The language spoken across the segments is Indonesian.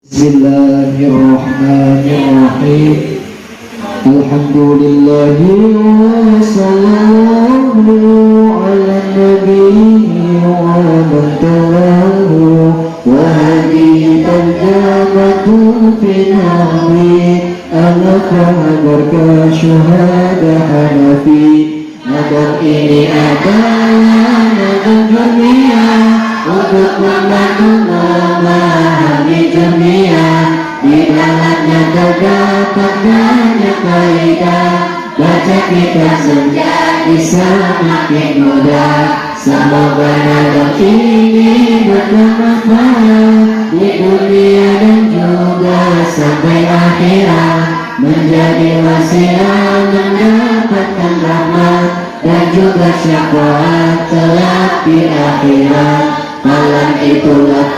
Bismillahirrahmanirrahim. Alhamdulillah wa sallallahu ala nabiyyi wa man tawahu wa hadihi tarjamatu fi nahwi al-faham barka syuhada hanafi nadar ini adalah nadar dunia untuk membantu memahami dunia. Di dalamnya terdapat banyak faedah. Baca kitab menjadi semakin mudah. Semoga nadar ini bermanfaat di dunia dan juga sampai akhirat, menjadi wasilah mendapatkan rahmat dan juga syafaat kelak di akhirat. Malam itulah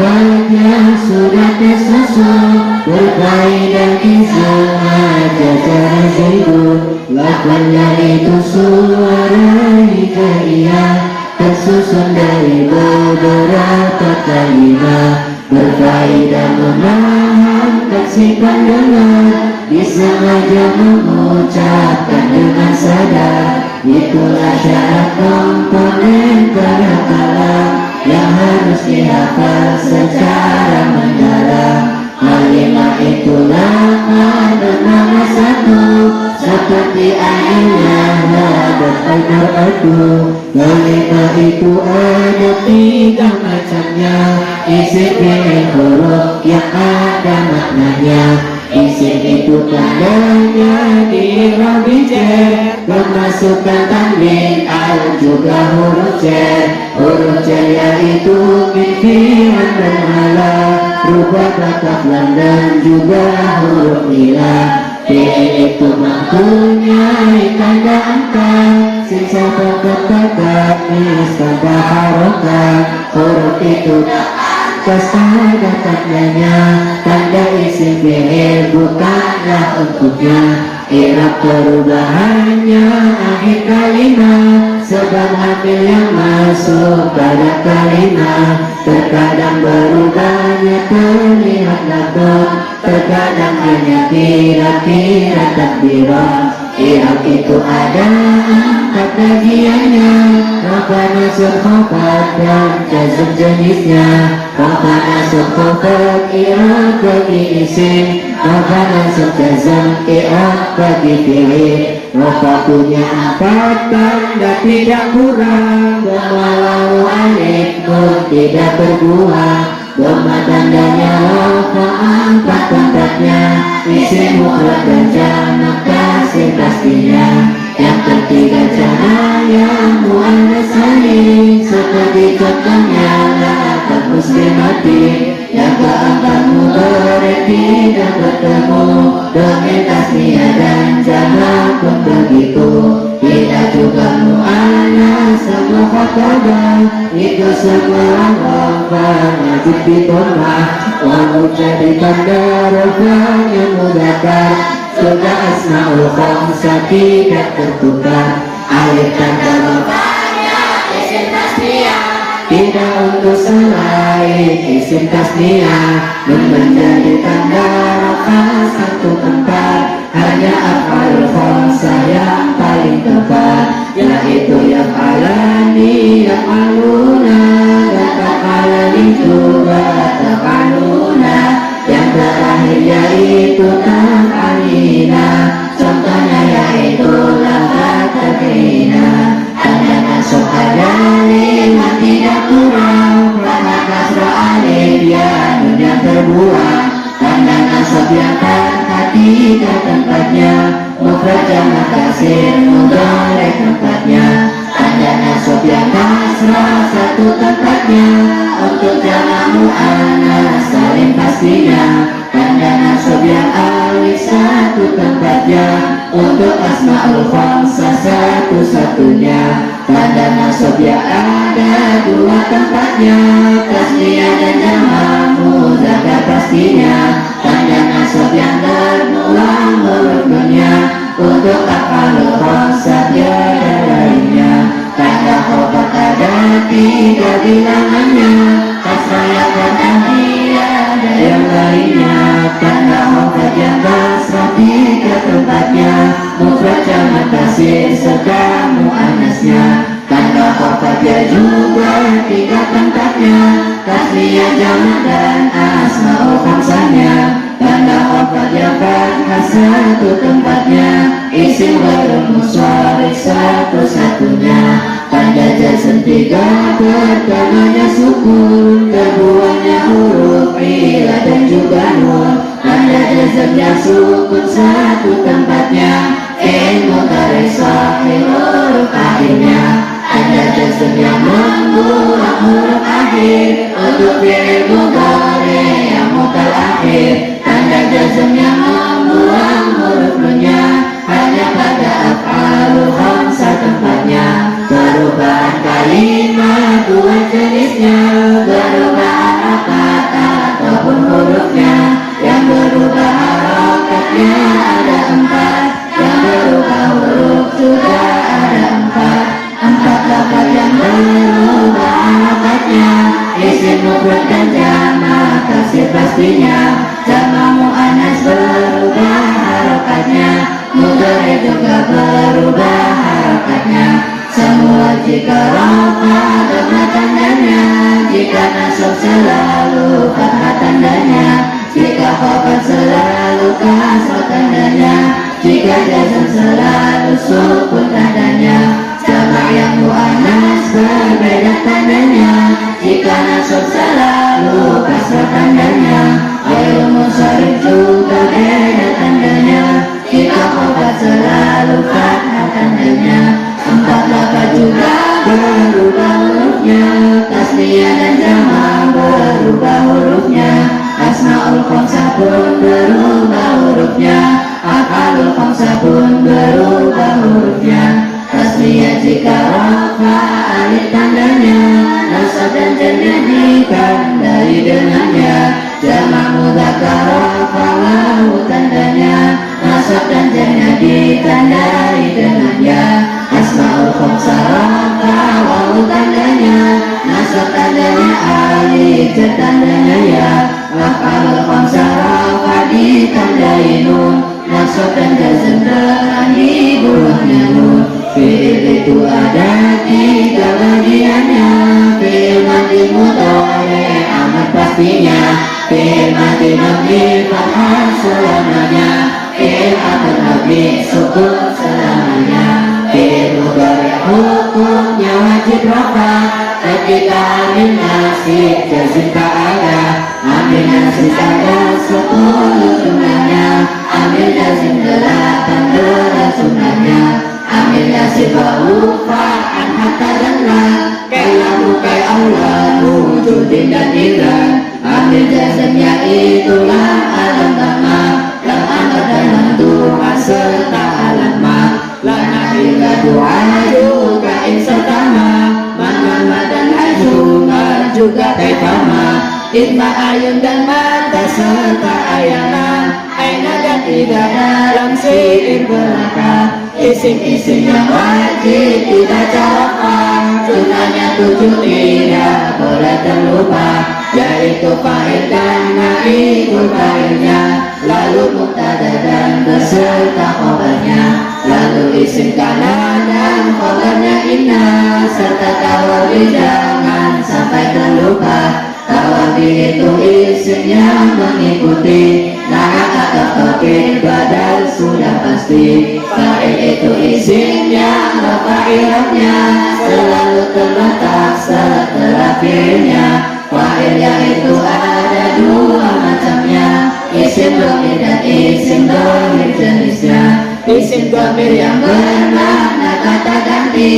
yang sudah tersusun berfaedah kisah jajaran Zaidun. Lakonnya itu suara hijaiyah tersusun dari beberapa kalimat berfaedah memahamkan si pendengar, disengaja mengucapkan dengan sadar. Itulah syarat komponen kalam yang harus dihafal secara mendalam. Kalimat itulah ada nama satu, seperti airnya ada air adu. Kalimat itu ada tiga macamnya, isim fi'il huruf yang ada maknanya. Isim itu tandanya di rabi jar, kemasukan tanwin al juga huruf jar. Huruf jar yaitu min fi'il dan ala, rubah bakaf dan juga huruf ilah. Fi'il itu mempunyai tanda angka, sisa pokok mis tanpa harokat. Huruf itu tanda tandanya, tanda isim fi'il bukanlah untuknya. I'rab perubahannya akhir kalimat, sebab hamil yang masuk pada kalimat. Terkadang berubahnya terlihat lakon, terkadang hanya kira-kira takbiran. I'rab itu ada empat bagiannya, rafa, nasab, khafat dan jazm jenisnya. Rafa, nasab, khafat i'rab bagi isim, rafa, nasab, jazm i'rab bagi fi'il. Rafa punya empat tanda tidak kurang, dhamma, wawu, alif, nun tidak berbuah. Dhamma tandanya rafa empat tempatnya, isim mufrad dan jamak kasih pastinya. Yang ketiga cahaya muannas salim, seperti contohnya laqad muslimati. Yang keempat mudhari' tidak bertemu, dhamir tasniyah dan jamak pun begitu. Tidak juga muannas mukhatabah, itu semua rafa wajib ditolak. Walau jadi tanda rafa yang mudzakkar, juga asmaul khamsah tidak tertukar. Alif tanda rafanya isim tasniyah, tidak untuk selain isim tasniyah. Menjadi tanda rafa satu tempat, hanya af'alul khamsah yang paling tepat, yaitu yang alani, yang aluna, dan taf'alani juga taf'aluna. Yang terakhir yaitu taf'alina, contohnya yaitu lafaz taf'ina. Tanda nasab ada lima tidak kurang, fathah, kasrah, alif, ya nun yang terbuang. Tanda nasab yang tiga tempatnya, mufrad, jamak, taksir, mudhari' tempatnya. Tanda nasab yang kasrah satu tempatnya, untuk jamak muannas salim pastinya. Tanda nasab yang alif satu tempatnya, untuk asmaul khamsah satu-satunya. Tanda nasab yang ada dua tempatnya, tasniyah dan jamak mudzakkar pastinya. Tanda nasab yang berulang huruf dunia, untuk af'alul khamsah tiada lainnya. Tanda khobar ada tiga bilangannya, kasrah yang ada yang lainnya. tasir serta muannasnya. Tanda khofatnya juga 3 tempatnya, tasniyah jamak dan asmaul khamsahnya. Tanda khofatnya fathah 1 tempatnya, isim ghairul munsharif 1-1-nya. Tanda jazm 3 pertamanya sukun, keduanya huruf ilah dan juga nun. Tanda jazmnya sukun 1 tempatnya, fi'il mudhari' shahih huruf akhirnya. Tanda jazmnya mengulang huruf akhir untuk fi'il mudhari' yang mutal akhir. Tanda jazmnya mengulang huruf nunnya hanya pada af'alul khamsah tempatnya. Perubahan kalimat 2 jenisnya, berubah harakat ataupun hurufnya. Yang berubah harakatnya ada 4, yang berubah huruf juga ada 4. 4 lafaz yang berubah harakatnya, isim mufrad dan jamak tasir pastinya. Jamak muannas berubah harakatnya, mudhari' juga berubah harakatnya. Semua jika rafa dhamma tandanya, jika nasab selalu fathah tandanya, jika khafat selalu kasrah tandanya, jika jazm selalu sukun tandanya. Jamak yang muannas berbeda tandanya, jika nasab selalu kasrah tandanya. Ghairul munsharif juga beda tandanya, jika khafat selalu fathah tandanya. 4 lafaz juga berubah hurufnya, tasniyah dan jamak berubah hurufnya. Asmaul khamsah pun berubah hurufnya, af'alul khamsah pun berubah hurufnya. Tasniyah jika rafa alif tandanya, nasab dan jarnya ditandai dengannya. Jamak mudzakkar rafa wawu tandanya, nasab dan jarnya ditandai dengannya. Asmaul khamsah rafa wawu tandanya, nasab tandanya alif jar tandanya ya. Af'alul khamsah rafa ditandai nun, nasab dan jazm dengan dibuangnya nun. Fi'il itu ada 3 bagiannya, fi'il madhi mudhari' amat pastinya, fi'il madhi mabni fathah selamanya, fi'il amr mabni sukun selamanya. Fi'il mudhari' hukumnya wajib rafa ketika amil nasib jazm tak ada. Amil nasib ada 10 jumlahnya, amil jazm 18 jumlahnya. Amil nasib ba'u fa'an hatta dan la, kailahu kai Allah wujudin dan ilan. Amil jazmnya itulah alam tama, lam amr dan lam du'a serta alam ma. La nahila du'a juga insatama, manama dan hajuma juga kaifama. Itma ayun dan mata serta ayana, aina dan tidak dalam sihir belaka. Isim-isim yang wajib tidak carofa, jumlahnya 7 tidak boleh terlupa, yaitu fa'il dan naibul fa'ilnya, lalu mubtada dan beserta khabarnya, lalu isim kana dan khabarnya inna, serta tawabi jangan sampai terlupa. Tawabi itu isim yang mengikuti, nah atau topik badal sudah pasti. Fa'il itu isim yang fa'ilatnya selalu terletak setelah fi'ilnya. Fa'il yaitu ada 2 macamnya, isim dhamir dan isim dhamir jenisnya. Isim dhamir yang bermakna kata ganti,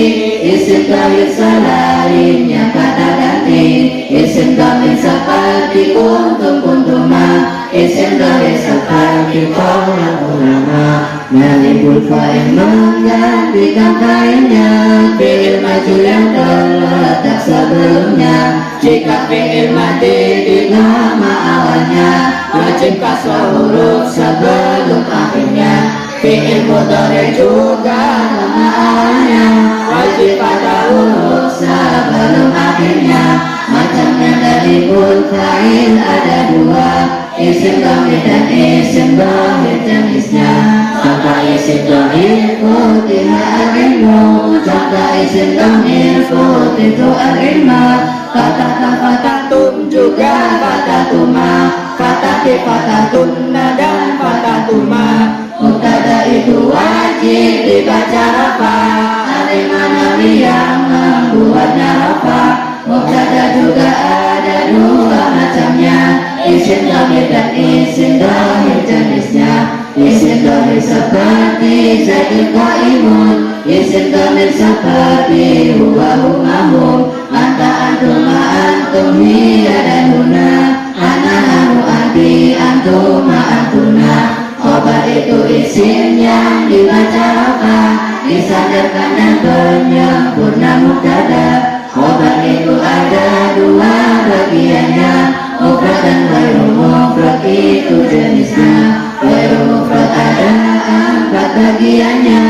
isim dhamir selainnya kata ganti. Isim dhamir seperti kuntum kuntuma, isim dhamir seperti qaulul ulama. Naibul fa'il menggantikan fa'ilnya, fi'il majhul yang terletak sebelumnya. Jika fi'il madhi di nama awalnya, wajib kasrah huruf sebelum akhirnya. Fi'il mudhari' juga nama awalnya, wajib pada huruf sebelum akhirnya. Macamnya dari Waibul fa'il ada dua, isim dhamir dan isim dhahir jenisnya. Contoh isim dhamir futiha al-ilmu, contoh isim dhamir futitu al-ilma. Fatata fatatum juga fatatuma, fatati fatatunna dan fatatuma. Mubtada itu wajib dibaca rafa, alimana yang membuatnya rafa. Mubtada juga ada dua macamnya, isim dhamir dan isim dhahir jenisnya. Isim dhamir seperti Zaidun qaimun, isim dhamir seperti huwa humahum, anta antuma antum hiya dan huna, ana nahnu anti antuma antuna. Khobar itu isim yang dibaca rafa, disandarkan dan penyempurna mubtada. Khobar itu ada dua bagiannya, mufrad dan ghairu mufrad itu jenisnya. Ghairu mufrad ada 4 bagiannya,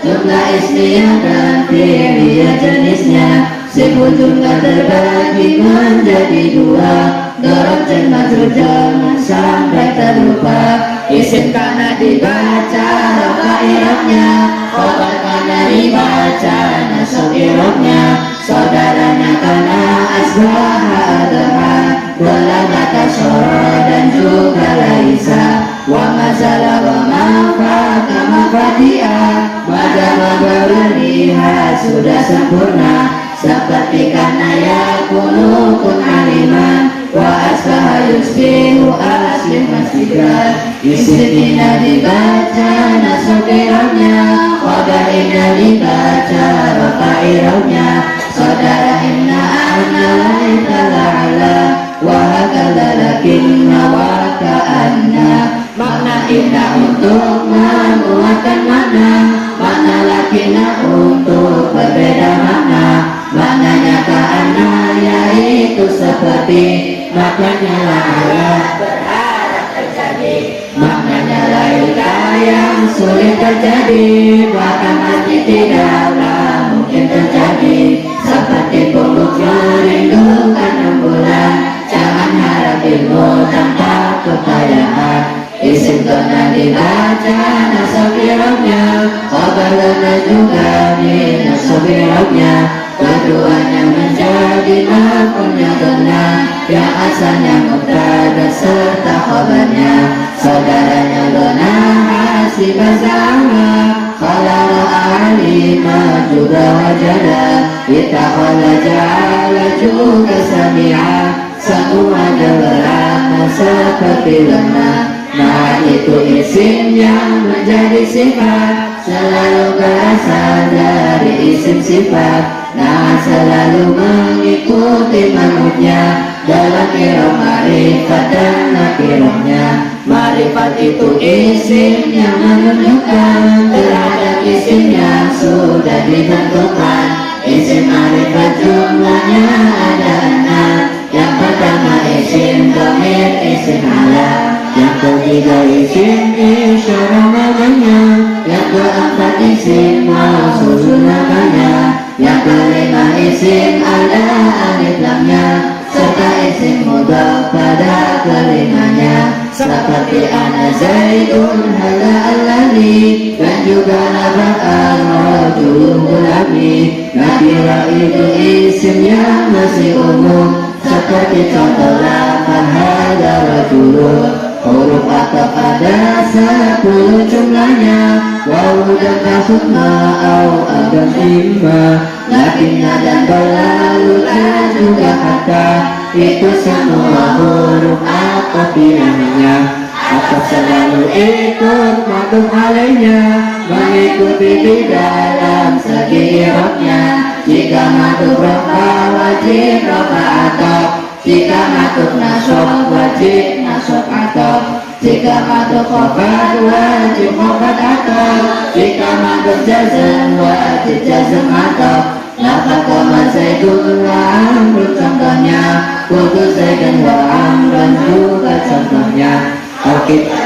jumlah ismiyah dan fi'liyah jenisnya. Sifat jumlah terbagi menjadi dua, dorob dan majrur jangan sampai terlupa. Isim karena dibaca rafa i'rabnya, khobar karena dibaca nasab i'rabnya. Saudaranya karena asbaha adaha, golabata syara dan juga laisa. Wa masalah wa mafaka mafadi'a, madama berlihat sudah sempurna. Seperti karena yakunu kun aliman, wa asbaha yusbihu aslim masjidran. Isimina dibaca nasab i'rabnya, khobar inna dibaca rafa i'rabnya. Saudara inna anna laita la'ala, wa hakadha lakinna wa ka'anna. Makna inna untuk menguatkan makna, makna lakinna untuk berbeda makna. Maknanya ka'anna yaitu seperti, maknanya la'ala berharap terjadi. Maknanya laita yang sulit terjadi, bahkan nanti tidaklah mungkin terjadi. Seperti pungguk merindukan rembulan, jangan harap ilmu tanpa kekayaan. Isim kena dibaca nasab i'rabnya, khobar kena juga di nasab i'rabnya. Keduanya menjadi maf'ulnya kena, yang asalnya mubtada serta khobarnya. Saudaranya kena hasibah za'ama, khalala alima juga wajada, itakhala ja'ala juga sami'a. Semuanya berlaku seperti lemah. Nah itu isim yang menjadi sifat, selalu berasal dari isim sifat. Nah selalu mengikuti manutnya dalam i'rab ma'rifat dan nakirahnya. Ma'rifat itu isim yang menunjukkan terhadap isim yang sudah ditentukan. Isim ma'rifat jumlahnya ada 6. Yang pertama isim dhamir, isim alam. Yang ketiga isim isyarah namanya. Yang keempat isim mausul namanya. Yang kelima isim ada alif lamnya, serta isim mudhaf pada kelimanya. Seperti ana zaidun hadza alladhi, dan juga nabah ar-rajulun gulami. Nakira itu isim yang masih umum, seperti contoh lafaz hadza rajulun. Huruf ataf ada 10 jumlahnya, wawu dan kafut ma'au adam imma. Lakinnya dan berlalu dan juga kata, itu semua huruf ataf pilihannya. Ataf selalu ikut ma'tuf alaihnya, mengikuti di dalam segi i'rabnya. Jika ma'tuf rafa wajib rafa ataf, jika ma'tuf nasab wajib nasab ataf, jika ma'tuf khobar wajib khobar ataf, jika ma'tuf jazm wajib jazm ataf. Lafaz kama zaidun wa amrun contohnya, kudus zaidun wa amrun juga contohnya. Kita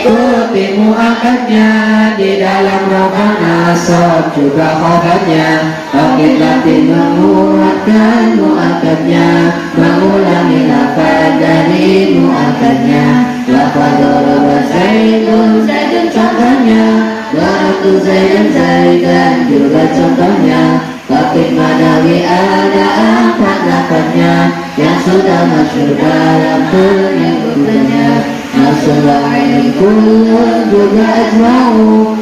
ikuti mu'akadnya, di dalam rafa nasab juga khobarnya. Akid latih menguatkan mu'akadnya, mengulangi lafaz dari mu'akadnya. Lafaz daraba Zaidun, Zaidun contohnya. Darabtu Zaidan, Zaidan juga contohnya. Akid madawi ada 4 lafaznya yang sudah masyhur dalam penyebutannya. Nasrullah ainul kulun juga ajma'u,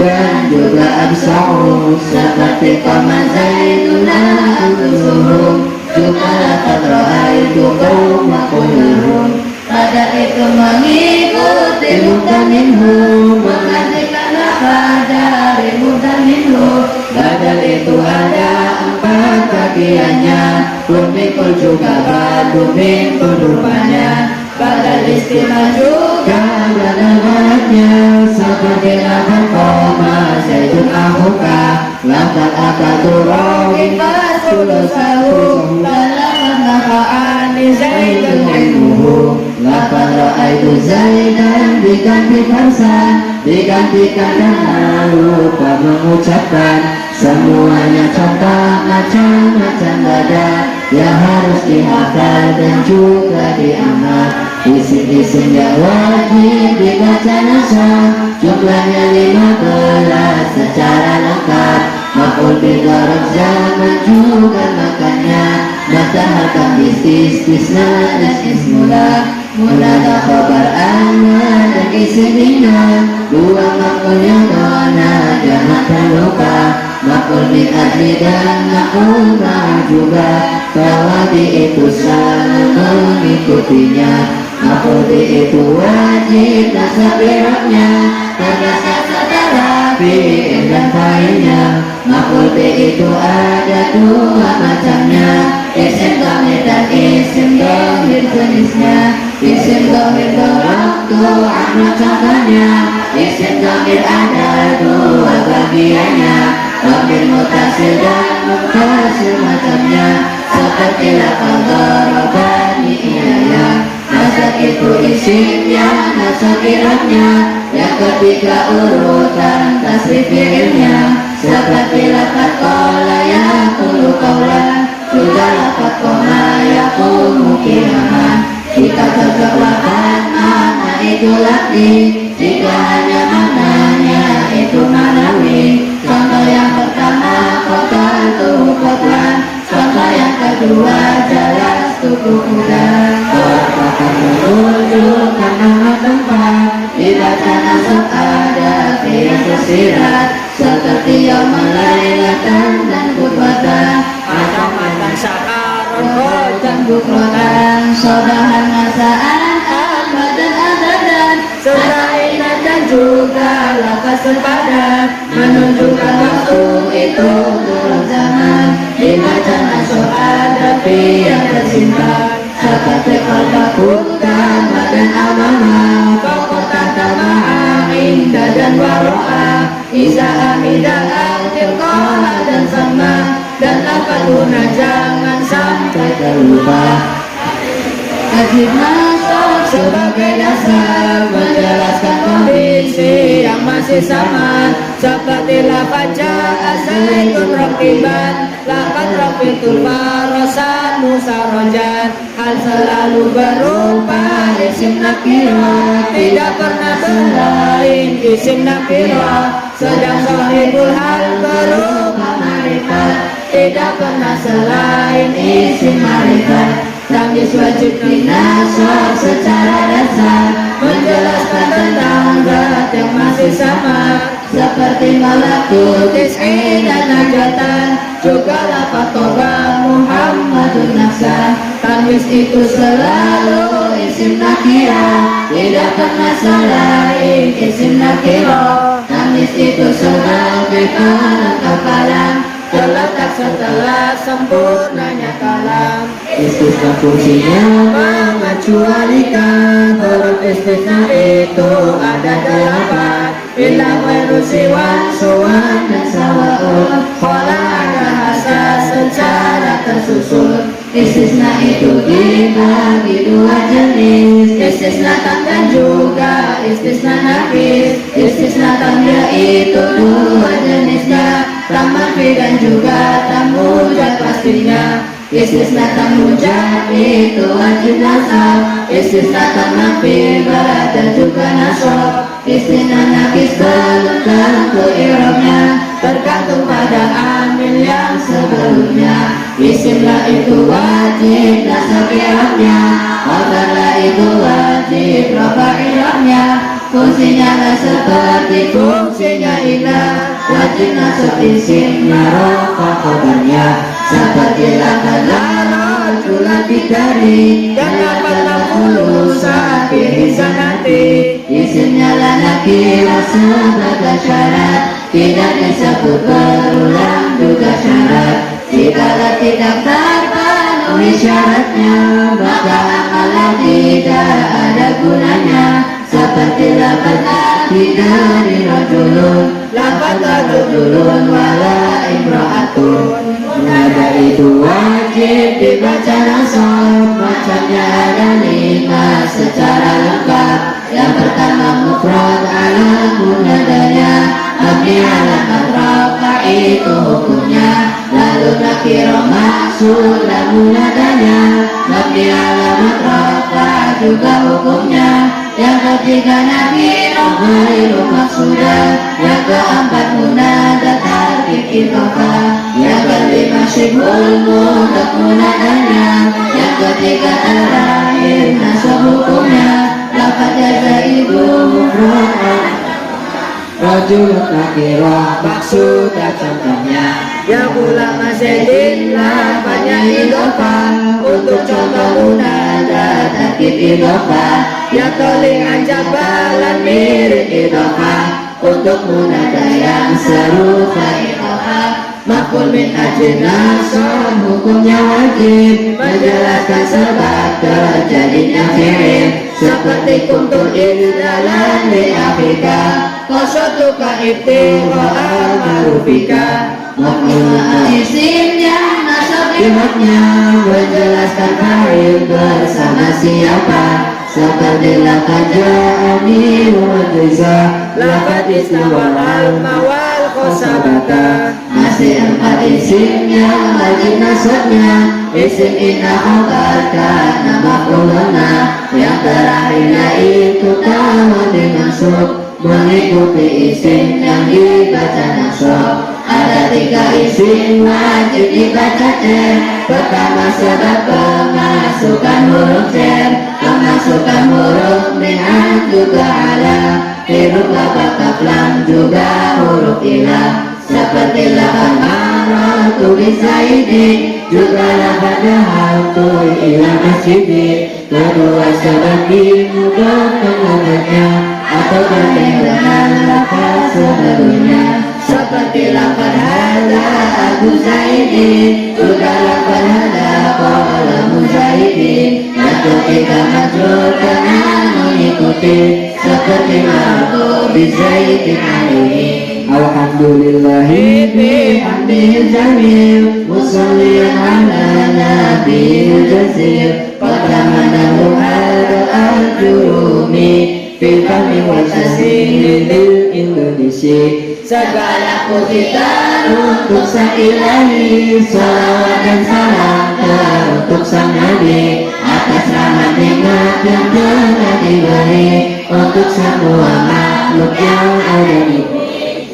dan juga absa'u, seperti qama Zaidun anfusuhum, juga lafaz ra'aitu qauma kulluhum. Pada itu mengikuti mutaminhum, menggantikan lafaz dari mutaminhum. Badal itu ada 4 bagiannya, kun mikul juga badu mikul rupanya. Badal istilah juga badal-badalnya, seperti lafaz qama Zaidun ahuka, lafaz akadu rohin fasulusahu, dan lafaz nafa'ani Zaidun ilmuhu. Lafaz ra'aitu Zaidan diganti farsan, digantikan dengan lupa mengucapkan. Semuanya contoh macam-macam bada yang harus dihafal dan juga diamal. Isim-isim yang wajib dibaca nasab, jumlahnya 15 secara lengkap. Maf'ul bi darab zaman juga makannya, matahakam istisna dan ismula. Munada khabar anna dan isim inna, 2 maf'ul yang dona jangan terlupa. Maf'ul min ajli dan maf'ul ma' juga, tawabi itu selalu mengikutinya. Maf'ul bi itu wajib nasab i'rabnya, ternyata setelah fi'il dan fa'ilnya. Maf'ul bi itu ada 2 macamnya, isim dhamir dan isim dhamir jenisnya. Isim dhamir darabtu anna contohnya, isim dhamir ada 2 bagiannya, dhamir mutasil dan munfasil macamnya, seperti lafaz darabani iyaya. Nasab itu isimnya, nasab i'rabnya, yang ketiga urutan tasrif fi'ilnya, seperti lafaz qala yaqulu qawlan, juga lafaz qama yaqumu qiyaman. Jika cocok lafaz makna itu lafzi, jika hanya maknanya itu manawi. Contoh yang pertama qataltu qatlan, contoh yang kedua jalastu qu'udan. Kata menunjukkan nama tempat, dibaca nasab ada yang tersirat, seperti yaumul lailatan dan khutbatan, atau matan sa'aron dan bukrotan, sobahan masaan ahmad dan adadan, selainan dan juga lafaz sepadan, menunjukkan waktu itu turun zaman, dibaca nasab ada yang tersimpan, seperti qalbakun dan amama, pokota tama'a inda dan waro'a, isa amidah tilqaha dan sama, dan lafazuna jangan sampai terlupa. Wajib nasab sebagai dasar menjelaskan kondisi yang masih sama, seperti lafaz ja'a Zaidun raqiban, lafaz rafitul farasan musarojan. Hal selalu berupa isim nakirah, tidak pernah selain isim nakirah. Sedang sahibul hal berupa ma'rifat, tidak pernah selain isim ma'rifat. Tamyiz wajib dinasab secara dasar, menjelaskan tentang zat yang masih sama, seperti malakut tis'i dan najatan, juga lafaz toba Muhammadun nafsa. Tamyiz itu selalu isim nakirah, tidak pernah selain isim nakirah. Tamyiz itu sebagai pelengkap kalam, terletak setelah sempurnanya kalam. Istisna fungsinya mengecualikan, huruf istisna itu ada 8, bila ghairu siwan, suwan dan sawa'un, khola ada hasa secara tersusun. Istisna itu dibagi 2 jenis, istisna tam dan juga istisna nafis. Istisna tam yaitu 2 jenisnya, tak manfi dan juga tak mujad pastinya. Istisna tak mujad itu wajib nasab, istisna tak manfi berat dan juga nasab. Istisna nakis belum tentu i'rabnya, tergantung pada amil yang sebelumnya. Isimlah itu wajib nasab i'rabnya, khabarlah itu wajib rafa i'rabnya. Fungsinya lah seperti fungsinya ilah, wajib nasab isimnya rafa khabarnya. Seperti lafaz rajulan bidari dan lafaz lulusan bihisanati, isimnya lah nakirah sebagai syarat, tidak disebut berulang juga syarat. Jikalau tidak terpenuhi syaratnya, maka amalan tidak ada gunanya. Seperti lafaz bidari rajulun, lafaz rajulun wala imra'atun. Munada itu wajib dibaca nasab, macamnya ada 5 secara lengkap. Yang pertama mufrad ala munadanya, mabni ala rafa itu hukumnya. Lalu nakirah maksudah munadanya, mabni ala rafa juga hukumnya. Yang ketiga nakirah ghairu maksudah, yang keempat munada tarkib idhofah, yang kelima syibhul mudhaf munadanya, yang ketiga terakhir nasab hukumnya. Lafaz Zaidu mufrad rajulun nakirah maksudah contohnya. Yang ulama Zaidin lafaznya idhofah, untuk contoh munada tarkib idhofah. Yang tolingan jabalan mirip idhofah, untuk munada yang serupa idhofah. Maf'ul min ajli nasab hukumnya wajib, menjelaskan sebab terjadinya fi'il. Seperti kuntu illalan li Afrika, qasatuka ibtigha'a ma'rufika. Maf'ul isimnya nasab imatnya, menjelaskan fa'il bersama siapa. Seperti lafaz ja'ani wa jaza, lafaz istawa al-mawal khosabata. Masih 4 isim yang wajib nasabnya, isim inna khabar kana maf'ulana. Yang terakhirnya itu kalau dimasuk, mengikuti isim yang dibaca nasab. Ada 3 isim wajib dibaca cer. Pertama sebab pemasukan huruf cer, pemasukan huruf min'an juga ala, huruf lafaz kaflam juga huruf ilah. Seperti lafaz maratu bisaidi, juga lafaz dhahabtu ila masjidi. Kedua sebab dimudhaf pengubatnya, atau dengan lafaz sebelumnya. Seperti lafaz hadza Abu Zaidin, juga lafaz hadza qala Muzaidin. Yang ketiga majrur dengan mengikuti, seperti maratu bisaidin alaihi. Alhamdulillahi bihamdihil jamil, musalliyan ala nabiyil jazil. Qadamanahu hadal al-jurumi, fil fahmi wa tasdil lil Indonesia. Segala pujian untuk sang ilahi, salawat dan salam untuk sang nabi, atas rahmat nikmat yang telah diberi untuk semua makhluk yang ada di bumi.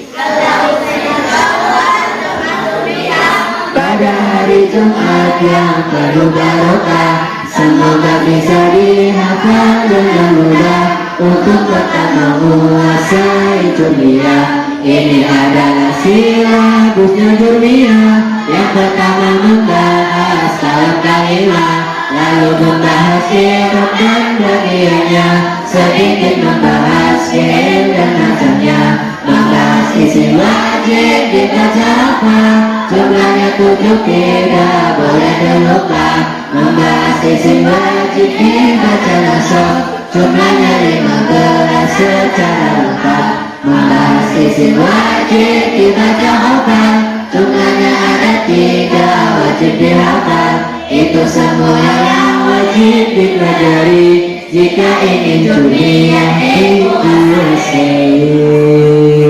Pada hari Jumat yang penuh barokah, semoga bisa dihafal dengan mudah untuk pertama menguasai dunia. Ini adalah silabusnya dunia. Yang pertama membahas kalam kalimat, lalu membahas i'rab dan bagiannya, sedikit membahas fi'il dan macamnya, membahas isim wajib dibaca apa, jumlahnya 7 tidak boleh terlupa. Membahas isim wajib dibaca nasab, jumlahnya 15 secara lengkap. Membahas isim wajib dibaca hafal, jumlahnya ada 3 wajib dihafal. Itu semua yang wajib dipelajari jika ingin dunia itu selesai.